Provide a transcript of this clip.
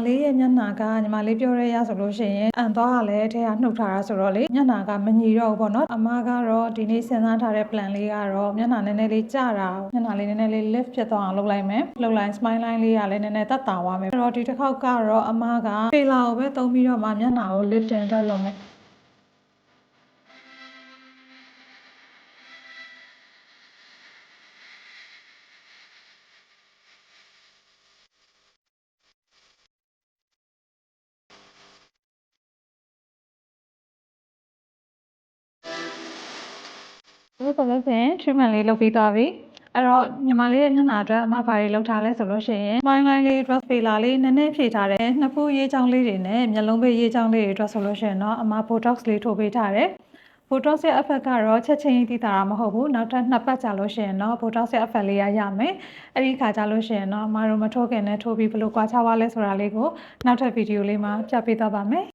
လေးရဲ့မျက်နှာကညီမလေးပြောရရဆိုလို့ရှိရင်အန်သွားကလည်းထဲကနှုတ်ထားတာဆိုတော့လေမျက်နှာကမညီတော့ဘူးပေါ့နော်အမကတော့ဒီနေ့စဉ်းစားထားတဲ့ plan လေးကတော့မျက်နှာနည်းနည်းလေးကျတာမျက်နှာလေးနည်းနည်းလေး lift ဖြစ်သွားအောင်လုပ်လိုက်မယ်လုပ်လိုက် smile line လေးကလည်းနည်းနည်းသက်သာသွားမယ်အဲ့တော့ဒီတစ်ခေါက်ကတော့အမက filler ကိုပဲသုံးပြီးတော့မှမျက်နှာကို lift တင်တက်လုပ်မယ်ဒီဆိုလို့ရှိရင် treatment လေးလုပ်ပြီးသွားပြီအဲ့တော့ညီမလေးရဲ့မျက်နှာအတွက်အမဘာတွေလုပ်ထားလဲဆိုလို့ရှိရင် smile line လေး dress filler လေးနည်းနည်းဖြည့်ထားတယ်နှစ်ဖူးရေးချောင်းလေးတွေနဲ့မျက်လုံးပေးရေးချောင်းလေးတွေအတွက်ဆိုလို့ရှိရင်တော့အမ botox လေးထိုးပေးထားတယ် botox ရဲ့ effect ကတော့ချက်ချင်းသိတာမဟုတ်ဘူးနောက်ထပ်2ပတ်ကြာလို့ရှိရင်တော့ botox ရဲ့ effect လေးရမယ်အဲ့ဒီခါကြာလို့ရှိရင်တော့အမတို့မထိုးခင်နဲ့ထိုးပြီးဘယ်လိုကွာခြားသွားလဲဆိုတာလေးကိုနောက်ထပ်ဗီဒီယိုလေးမှာပြပေးသွားပါမယ်